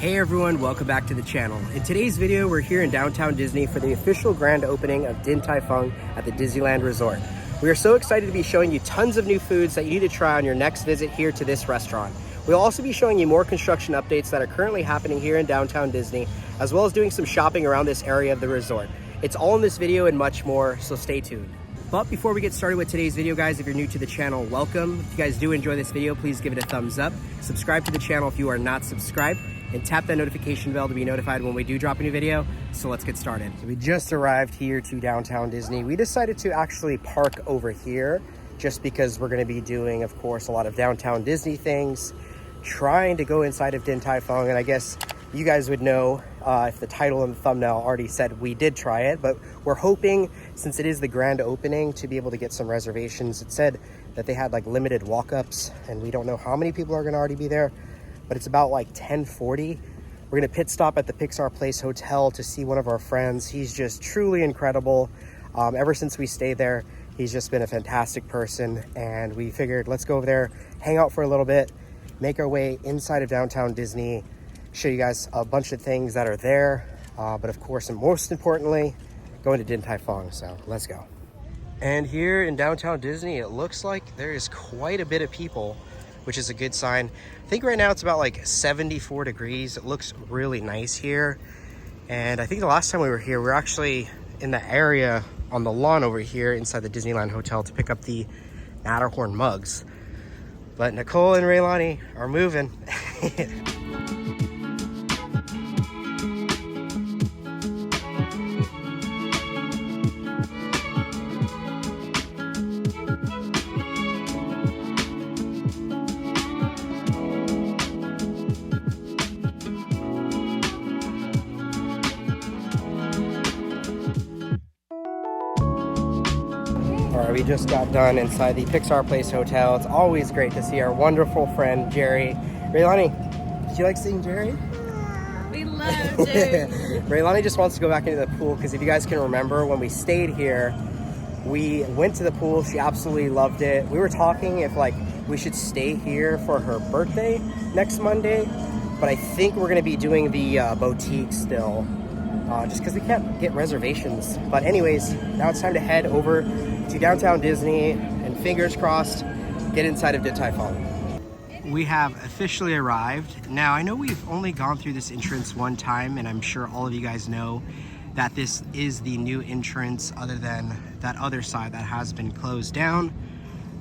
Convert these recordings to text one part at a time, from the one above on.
Hey everyone, welcome back to the channel. In today's video, we're here in downtown Disney for the official grand opening of Din Tai Fung at the Disneyland Resort. We are so excited to be showing you tons of new foods that you need to try on your next visit here to this restaurant. We'll also be showing you more construction updates that are currently happening here in downtown Disney, as well as doing some shopping around this area of the resort. It's all in this video and much more, so stay tuned. But before we get started with today's video, guys, if you're new to the channel, welcome. If you guys do enjoy this video, please give it a thumbs up. Subscribe to the channel if you are not subscribed, and tap that notification bell to be notified when we do drop a new video. So let's get started. So we just arrived here to downtown Disney. We decided to actually park over here just because we're gonna be doing, of course, a lot of downtown Disney things, trying to go inside of Din Tai Fung. And I guess you guys would know if the title and the thumbnail already said we did try it, but we're hoping, since it is the grand opening, to be able to get some reservations. It said that they had like limited walk-ups, and we don't know how many people are gonna already be there, but it's about like 10:40. We're gonna pit stop at the Pixar Place Hotel to see one of our friends. He's just truly incredible. Ever since we stayed there, he's just been a fantastic person, and we figured let's go over there, hang out for a little bit, make our way inside of downtown Disney, show you guys a bunch of things that are there, but of course, and most importantly, going to Din Tai Fung. So let's go. And here in downtown Disney, it looks like there is quite a bit of people, which is a good sign. I think right now it's about like 74 degrees. It looks really nice here. And I think the last time we were here, we were actually in the area on the lawn over here inside the Disneyland Hotel to pick up the Matterhorn mugs. But Nicole and Raelani are moving. We just got done inside the Pixar Place Hotel. It's always great to see our wonderful friend, Jerry. Raelani, did you like seeing Jerry? We love Jerry. Raelani just wants to go back into the pool because if you guys can remember, when we stayed here, we went to the pool. She absolutely loved it. We were talking if like we should stay here for her birthday next Monday, but I think we're gonna be doing the boutique still, just because we can't get reservations. But anyways, now it's time to head over to downtown Disney and fingers crossed get inside of Din Tai Fung. We have officially arrived. Now I know we've only gone through this entrance one time, and I'm sure all of you guys know that this is the new entrance other than that other side that has been closed down,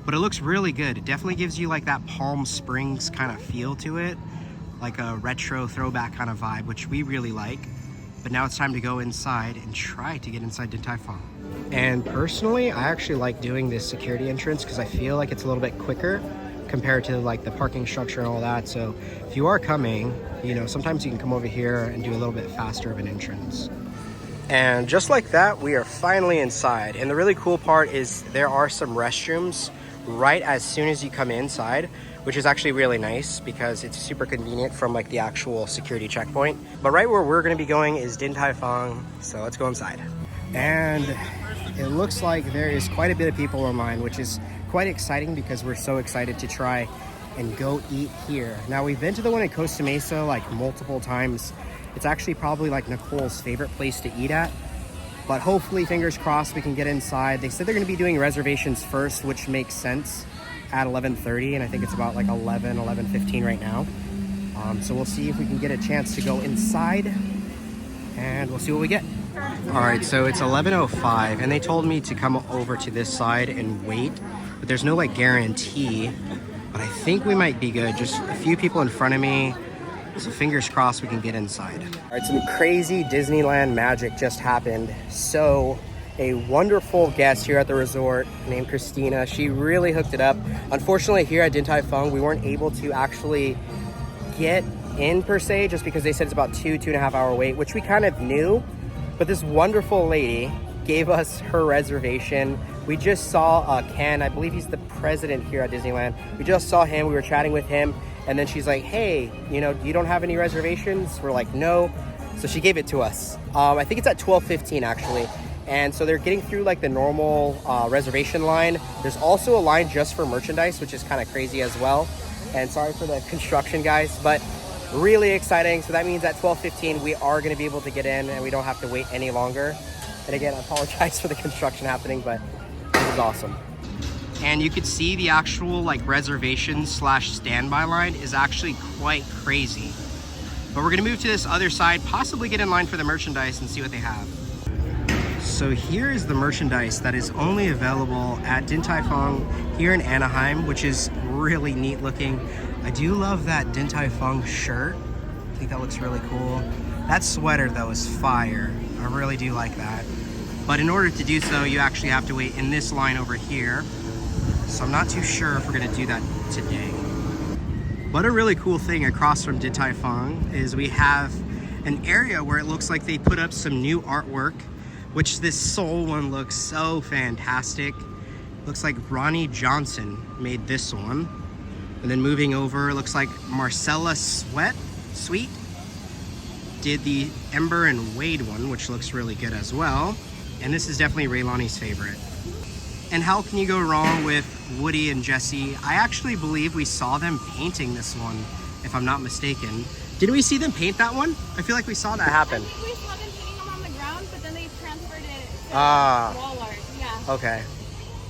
but it looks really good. It definitely gives you like that Palm Springs kind of feel to it, like a retro throwback kind of vibe, which we really like. But now it's time to go inside and try to get inside Din Tai Fung. And personally, I actually like doing this security entrance because I feel like it's a little bit quicker compared to like the parking structure and all that. So if you are coming, you know, sometimes you can come over here and do a little bit faster of an entrance. And just like that, we are finally inside. And the really cool part is there are some restrooms right as soon as you come inside, which is actually really nice because it's super convenient from like the actual security checkpoint. But right where we're gonna be going is Din Tai Fung, so let's go inside. And it looks like there is quite a bit of people online, which is quite exciting because we're so excited to try and go eat here. Now we've been to the one in Costa Mesa like multiple times. It's actually probably like Nicole's favorite place to eat at, but hopefully, fingers crossed, we can get inside. They said they're gonna be doing reservations first, which makes sense, at 11:30, and I think it's about like 11:15 right now. So we'll see if we can get a chance to go inside, and we'll see what we get. All right, so it's 11:05, and they told me to come over to this side and wait, but there's no like guarantee, but I think we might be good. Just a few people in front of me, so fingers crossed we can get inside. All right, some crazy Disneyland magic just happened. So a wonderful guest here at the resort named Christina, she really hooked it up. Unfortunately, here at Din Tai Fung, we weren't able to actually get in per se, just because they said it's about 2.5 hour wait, which we kind of knew. But this wonderful lady gave us her reservation. We just saw Ken, I believe he's the president here at Disneyland. We just saw him, we were chatting with him, and then she's like, hey, you know, you don't have any reservations? We're like, no. So she gave it to us. I think it's at 12:15 actually. And so they're getting through like the normal reservation line. There's also a line just for merchandise, which is kind of crazy as well. And sorry for the construction, guys, but Really exciting. So that means at 12:15 we are going to be able to get in and we don't have to wait any longer. And again, I apologize for the construction happening, but this is awesome. And you could see the actual like reservation / standby line is actually quite crazy. But we're gonna move to this other side, possibly get in line for the merchandise and see what they have. So here is the merchandise that is only available at Din Tai Fung here in Anaheim, which is really neat looking. I do love that Din Tai Fung shirt. I think that looks really cool. That sweater though is fire. I really do like that. But in order to do so, you actually have to wait in this line over here. So I'm not too sure if we're gonna do that today. But a really cool thing across from Din Tai Fung is we have an area where it looks like they put up some new artwork, which this Seoul one looks so fantastic. Looks like Ronnie Johnson made this one. And then moving over, it looks like Marcella Sweet did the Ember and Wade one, which looks really good as well. And this is definitely Raelani's favorite. And how can you go wrong with Woody and Jesse? I actually believe we saw them painting this one, if I'm not mistaken. Did we see them paint that one? I feel like we saw that happen. I think we saw them painting them on the ground, but then they transferred it to wall art. Yeah. Okay.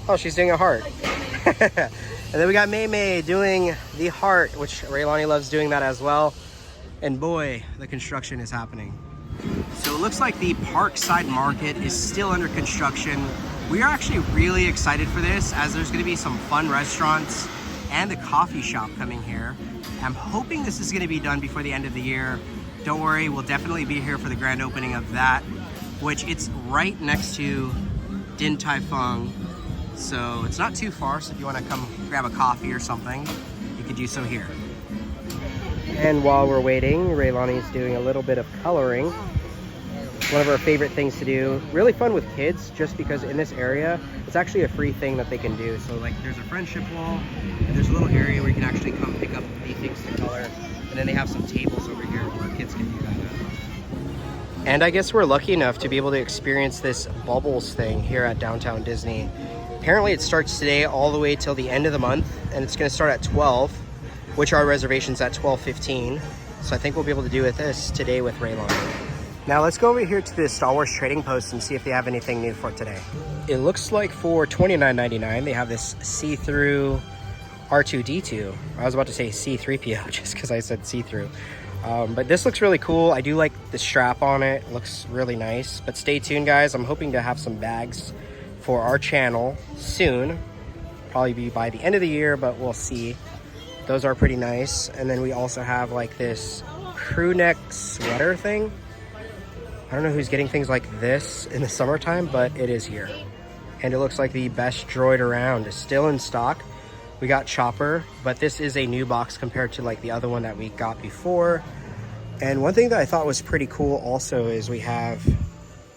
Oh, she's doing a heart. And then we got Mei Mei doing the heart, which Raelani loves doing that as well. And boy, the construction is happening. So it looks like the Parkside Market is still under construction. We are actually really excited for this, as there's going to be some fun restaurants and a coffee shop coming here. I'm hoping this is going to be done before the end of the year. Don't worry, we'll definitely be here for the grand opening of that, which it's right next to Din Tai Fung. So it's not too far, so if you want to come grab a coffee or something, you could do so here. And while we're waiting, Raelani's doing a little bit of coloring. One of our favorite things to do. Really fun with kids, just because in this area, it's actually a free thing that they can do. So like there's a friendship wall, and there's a little area where you can actually come pick up the things to color. And then they have some tables over here where kids can do that. And I guess we're lucky enough to be able to experience this bubbles thing here at Downtown Disney. Apparently it starts today all the way till the end of the month, and it's gonna start at 12, which our reservation's at 12:15. So I think we'll be able to do with this today with Raelani. Now let's go over here to the Star Wars Trading Post and see if they have anything new for today. It looks like for $29.99 they have this see-through R2-D2. I was about to say C-3PO just because I said see-through. But this looks really cool. I do like the strap on it. It looks really nice. But stay tuned, guys. I'm hoping to have some bags for our channel soon. Probably be by the end of the year, but we'll see. Those are pretty nice. And then we also have like this crew neck sweater thing. I don't know who's getting things like this in the summertime, but it is here. And it looks like the best droid around is still in stock. We got Chopper, but this is a new box compared to like the other one that we got before. And one thing that I thought was pretty cool also is we have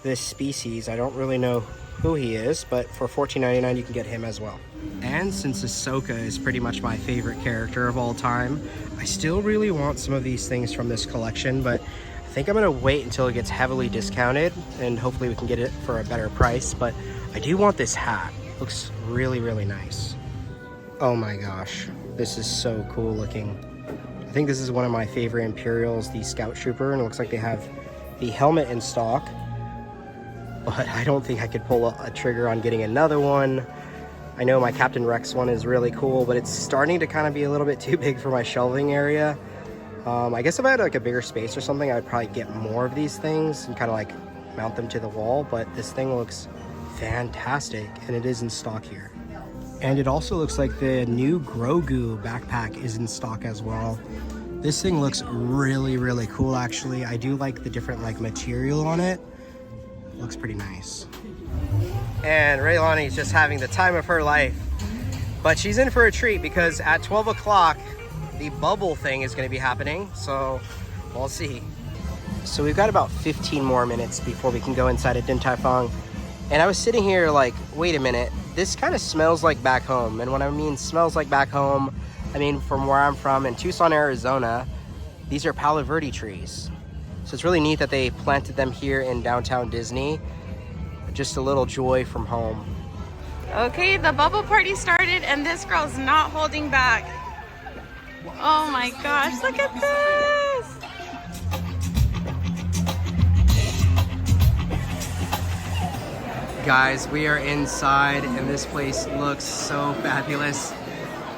this species. I don't really know who he is, but for $14.99 you can get him as well. And since Ahsoka is pretty much my favorite character of all time, I still really want some of these things from this collection, but I think I'm gonna wait until it gets heavily discounted and hopefully we can get it for a better price. But I do want this hat. Looks really, really nice. Oh my gosh, this is so cool looking. I think this is one of my favorite Imperials, the Scout Trooper, and it looks like they have the helmet in stock. But I don't think I could pull a trigger on getting another one. I know my Captain Rex one is really cool, but it's starting to kind of be a little bit too big for my shelving area. I guess if I had like a bigger space or something, I would probably get more of these things and kind of like mount them to the wall. But this thing looks fantastic, and it is in stock here. And it also looks like the new Grogu backpack is in stock as well. This thing looks really, really cool actually. I do like the different like material on it. Looks pretty nice. And Raelani is just having the time of her life. But she's in for a treat because at 12 o'clock, the bubble thing is going to be happening. So we'll see. So we've got about 15 more minutes before we can go inside of Din Tai Fung. And I was sitting here like, wait a minute. This kind of smells like back home. And when I mean smells like back home, I mean from where I'm from in Tucson, Arizona, these are Palo Verde trees. So it's really neat that they planted them here in downtown Disney. Just a little joy from home. Okay, the bubble party started and this girl's not holding back. Oh my gosh, look at this. Guys, we are inside and this place looks so fabulous.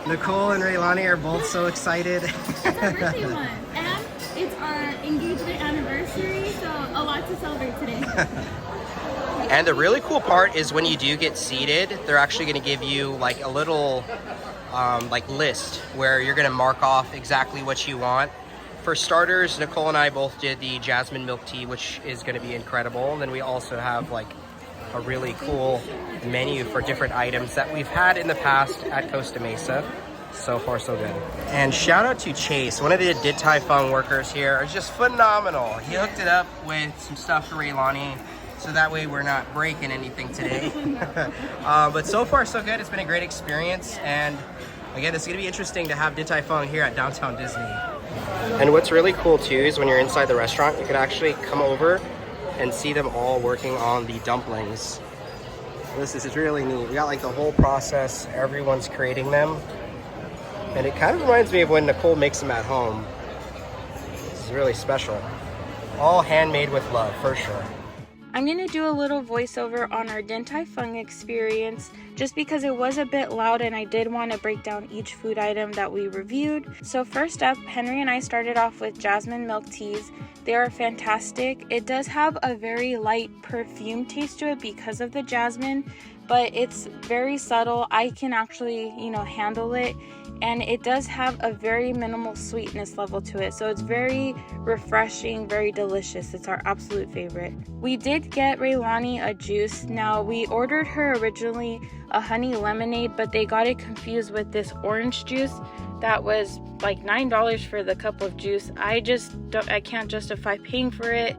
Nicole and Raelani are both so excited. It's our birthday month, and it's our engagement anniversary, so a lot to celebrate today. And the really cool part is when you do get seated, they're actually going to give you like a little like list where you're going to mark off exactly what you want. For starters, Nicole and I both did the Jasmine milk tea, which is going to be incredible. And then we also have like a really cool menu for different items that we've had in the past at Costa Mesa. So far, so good. And shout out to Chase, one of the Din Tai Fung workers here. It's just phenomenal. He hooked it up with some stuff for Raelani, so that way we're not breaking anything today. But so far, so good. It's been a great experience. And again, it's going to be interesting to have Din Tai Fung here at Downtown Disney. And what's really cool too is when you're inside the restaurant, you can actually come over and see them all working on the dumplings. This is really neat. We got like the whole process. Everyone's creating them. And it kind of reminds me of when Nicole makes them at home. This is really special. All handmade with love, for sure. I'm going to do a little voiceover on our Din Tai Fung experience just because it was a bit loud and I did want to break down each food item that we reviewed. So first up, Henry and I started off with Jasmine milk teas. They are fantastic. It does have a very light perfume taste to it because of the jasmine, but it's very subtle. I can actually, handle it. And it does have a very minimal sweetness level to it. So it's very refreshing, very delicious. It's our absolute favorite. We did get Raelani a juice. Now, we ordered her originally a honey lemonade, but they got it confused with this orange juice that was like $9 for the cup of juice. I can't justify paying for it.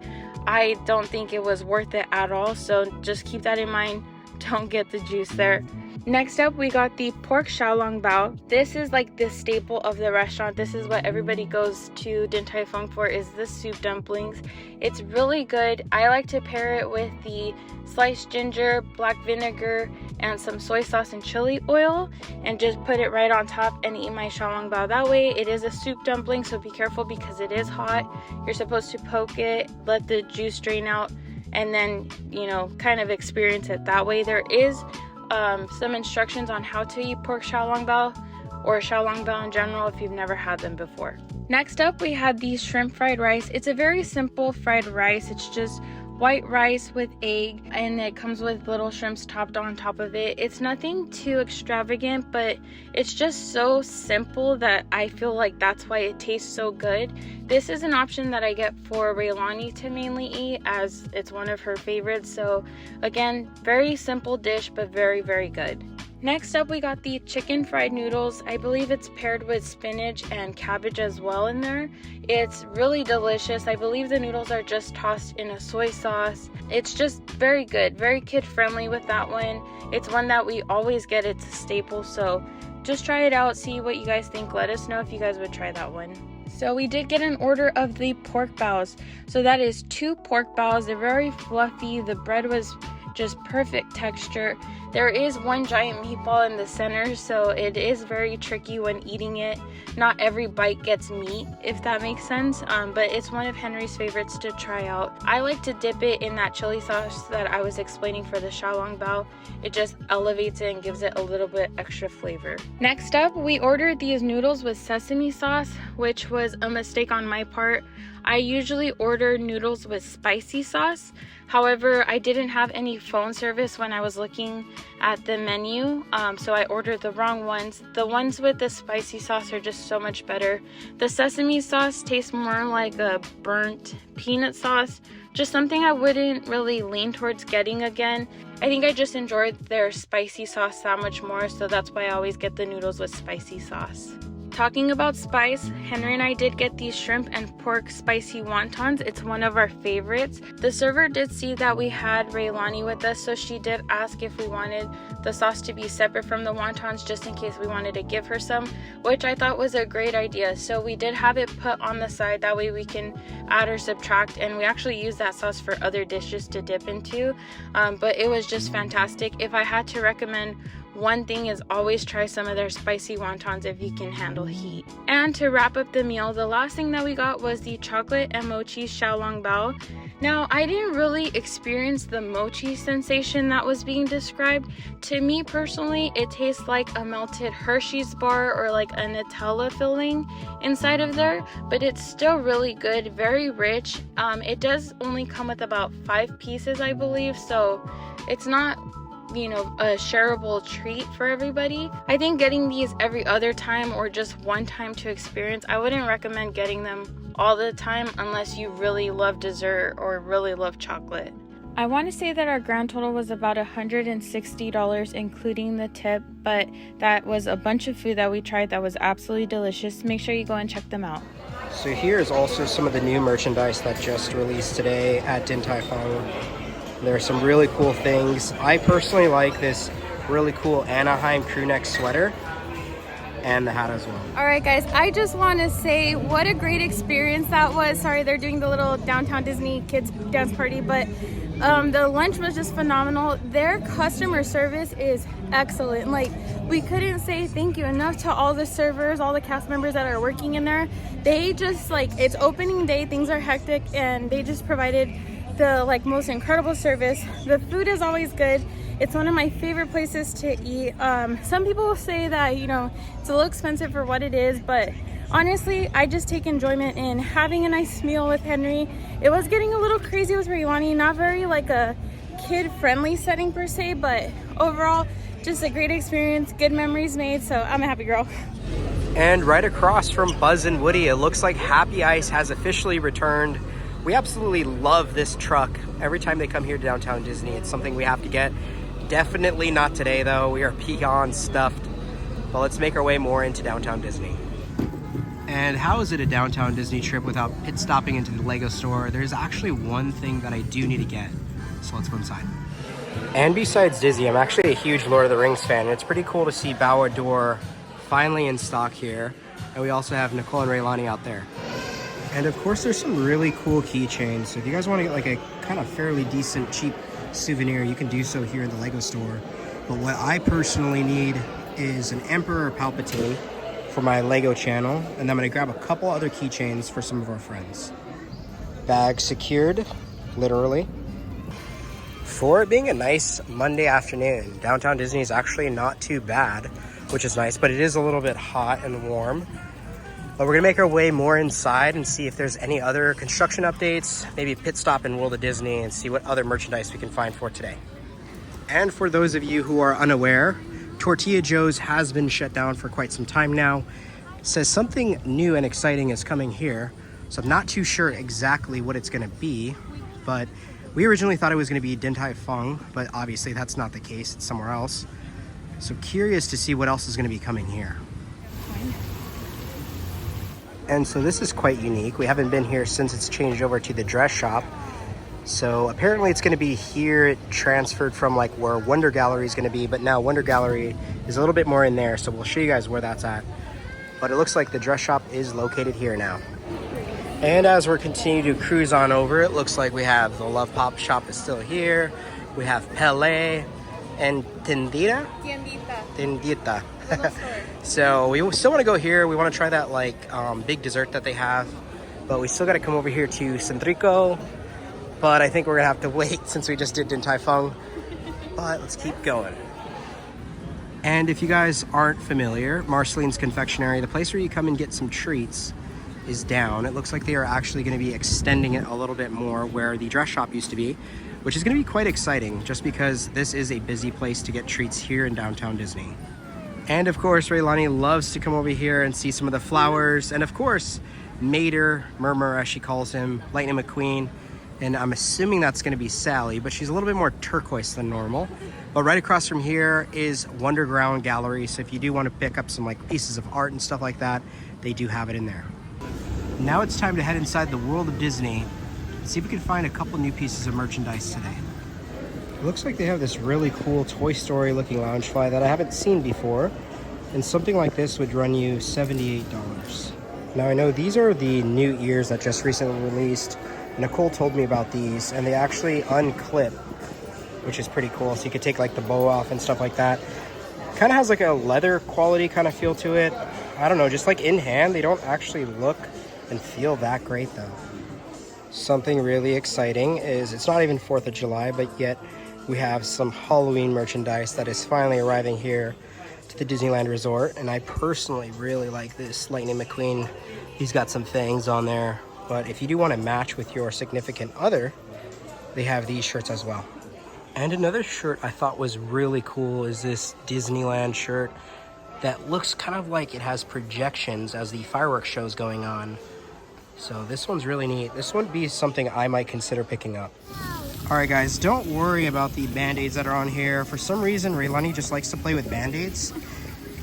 I don't think it was worth it at all. So just keep that in mind. Don't get the juice there. Next up, we got the pork xiaolong bao. This is like the staple of the restaurant. This is what everybody goes to Din Tai Fung for, is the soup dumplings. It's really good. I like to pair it with the sliced ginger, black vinegar, and some soy sauce and chili oil, and just put it right on top and eat my xiaolong bao. That way, it is a soup dumpling, so be careful because it is hot. You're supposed to poke it, let the juice drain out, and then, kind of experience it that way. There is some instructions on how to eat pork xiaolong bao or xiaolong bao in general if you've never had them before. Next up, we had the shrimp fried rice. It's a very simple fried rice. It's just white rice with egg, and it comes with little shrimps topped on top of it. It's nothing too extravagant, but it's just so simple that I feel like that's why it tastes so good. This is an option that I get for Raelani to mainly eat, as it's one of her favorites. So again, very simple dish, but very, very good. Next up, we got the chicken fried noodles. I believe it's paired with spinach and cabbage as well in there. It's really delicious. I believe the noodles are just tossed in a soy sauce. It's just very good, very kid friendly with that one. It's one that we always get. It's a staple, so just try it out, see what you guys think. Let us know if you guys would try that one. So we did get an order of the pork baos. So that is 2 pork baos. They're very fluffy. The bread was just perfect texture. There is one giant meatball in the center, so it is very tricky when eating it. Not every bite gets meat, if that makes sense, but it's one of Henry's favorites to try out. I like to dip it in that chili sauce that I was explaining for the xiaolong bao. It just elevates it and gives it a little bit extra flavor. Next up, we ordered these noodles with sesame sauce, which was a mistake on my part. I usually order noodles with spicy sauce. However, I didn't have any phone service when I was looking at the menu, so I ordered the wrong ones. The ones with the spicy sauce are just so much better. The sesame sauce tastes more like a burnt peanut sauce, just something I wouldn't really lean towards getting again. I think I just enjoyed their spicy sauce that much more, so that's why I always get the noodles with spicy sauce. Talking about spice, Henry and I did get these shrimp and pork spicy wontons. It's one of our favorites. The server did see that we had Raelani with us, so she did ask if we wanted the sauce to be separate from the wontons just in case we wanted to give her some, which I thought was a great idea. So we did have it put on the side, that way we can add or subtract, and we actually use that sauce for other dishes to dip into, but it was just fantastic. If I had to recommend one thing, is always try some of their spicy wontons if you can handle heat. And to wrap up the meal, the last thing that we got was the chocolate and mochi xiaolong bao. Now, I didn't really experience the mochi sensation that was being described. To me personally, it tastes like a melted Hershey's bar or like a Nutella filling inside of there, but it's still really good, very rich. It does only come with about 5 pieces, I believe, so it's not, you know, a shareable treat for everybody. I think getting these every other time or just one time to experience, I wouldn't recommend getting them all the time unless you really love dessert or really love chocolate. I want to say that our grand total was about $160 including the tip, but that was a bunch of food that we tried that was absolutely delicious. Make sure you go and check them out. So here is also some of the new merchandise that just released today at Din Tai Fung. There are some really cool things. I personally like this really cool Anaheim crew neck sweater and the hat as well. All right, guys, I just want to say what a great experience that was. Sorry, they're doing the little downtown Disney kids dance party, but the lunch was just phenomenal. Their customer service is excellent. Like, we couldn't say thank you enough to all the servers, all the cast members that are working in there. They just, like, it's opening day, things are hectic, and they just provided the most incredible service. The food is always good. It's one of my favorite places to eat. Some people will say that, you know, it's a little expensive for what it is, but honestly, I just take enjoyment in having a nice meal with Henry. It was getting a little crazy with Raelani, not very like a kid-friendly setting per se, but overall, just a great experience, good memories made, so I'm a happy girl. And right across from Buzz and Woody, it looks like Happy Ice has officially returned. We absolutely love this truck. Every time they come here to downtown Disney, it's something we have to get. Definitely not today though, we are beyond stuffed. But let's make our way more into downtown Disney. And how is it a downtown Disney trip without pit stopping into the Lego store? There's actually one thing that I do need to get, so let's go inside. And besides Disney, I'm actually a huge Lord of the Rings fan, and it's pretty cool to see Bao-Ador finally in stock here. And we also have Nicole and Raelani out there. And of course, there's some really cool keychains. So if you guys want to get like a kind of fairly decent, cheap souvenir, you can do so here in the Lego store. But what I personally need is an Emperor Palpatine for my Lego channel. And I'm going to grab a couple other keychains for some of our friends. Bag secured, literally. For it being a nice Monday afternoon, downtown Disney is actually not too bad, which is nice, but it is a little bit hot and warm. But we're gonna make our way more inside and see if there's any other construction updates, maybe a pit stop in World of Disney, and see what other merchandise we can find for today. And for those of you who are unaware, Tortilla Joe's has been shut down for quite some time now. It says something new and exciting is coming here, so I'm not too sure exactly what it's gonna be, but we originally thought it was gonna be Din Tai Fung, but obviously that's not the case, it's somewhere else. So curious to see what else is gonna be coming here. And so this is quite unique. We haven't been here since it's changed over to the dress shop. So apparently it's gonna be here. It transferred from like where Wonder Gallery is gonna be, but now Wonder Gallery is a little bit more in there. So we'll show you guys where that's at. But it looks like the dress shop is located here now. And as we're continuing to cruise on over, it looks like we have the Love Pop shop is still here. We have Pele and Tendita. Tendita. So we still want to go here. We want to try that like big dessert that they have, but we still got to come over here to Centrico. But I think we're gonna have to wait since we just did Din Tai Fung. But let's keep going. And if you guys aren't familiar, Marceline's Confectionery, the place where you come and get some treats, is down. It looks like they are actually going to be extending it a little bit more where the dress shop used to be, which is going to be quite exciting just because this is a busy place to get treats here in downtown Disney. And of course, Raelani loves to come over here and see some of the flowers. And of course, Mater, Murmur as she calls him, Lightning McQueen. And I'm assuming that's gonna be Sally, but she's a little bit more turquoise than normal. But right across from here is Wonderground Gallery. So if you do wanna pick up some like pieces of art and stuff like that, they do have it in there. Now it's time to head inside the World of Disney and see if we can find a couple new pieces of merchandise today. It looks like they have this really cool Toy Story looking Loungefly that I haven't seen before. And something like this would run you $78. Now I know these are the new ears that just recently released. Nicole told me about these and they actually unclip, which is pretty cool. So you could take like the bow off and stuff like that. Kind of has like a leather quality kind of feel to it. I don't know, just like in hand, they don't actually look and feel that great though. Something really exciting is it's not even 4th of July, but yet we have some Halloween merchandise that is finally arriving here to the Disneyland Resort. And I personally really like this Lightning McQueen. He's got some fangs on there. But if you do want to match with your significant other, they have these shirts as well. And another shirt I thought was really cool is this Disneyland shirt that looks kind of like it has projections as the fireworks show's going on. So this one's really neat. This would be something I might consider picking up. All right, guys, don't worry about the Band-Aids that are on here. For some reason, Raelani just likes to play with Band-Aids.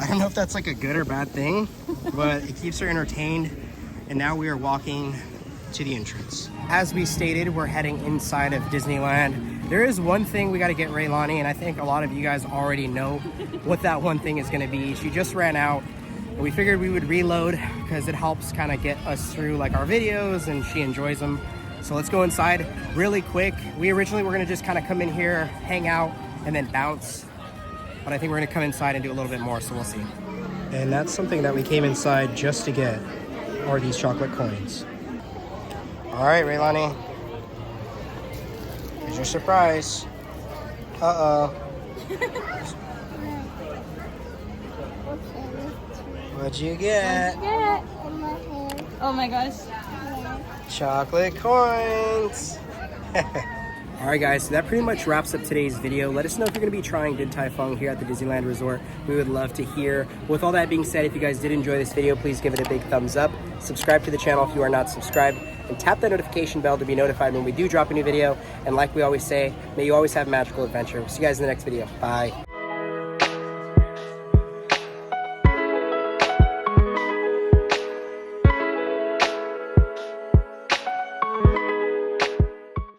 I don't know if that's like a good or bad thing, but it keeps her entertained. And now we are walking to the entrance. As we stated, we're heading inside of Disneyland. There is one thing we got to get Raelani, and I think a lot of you guys already know what that one thing is going to be. She just ran out. We figured we would reload because it helps kind of get us through like our videos and she enjoys them. So let's go inside really quick. We originally were gonna just kind of come in here, hang out, and then bounce. But I think we're gonna come inside and do a little bit more, so we'll see. And that's something that we came inside just to get, are these chocolate coins. All right, Raelani. Here's your surprise. Uh-oh. What'd you get? Oh my gosh. Chocolate coins. All right, guys, so that pretty much wraps up today's video. Let us know if you're going to be trying Din Tai Fung here at the Disneyland Resort. We would love to hear. With all that being said, if you guys did enjoy this video, please give it a big thumbs up. Subscribe to the channel if you are not subscribed, and tap that notification bell to be notified when we do drop a new video. And like we always say, may you always have a magical adventure. We'll see you guys in the next video. Bye.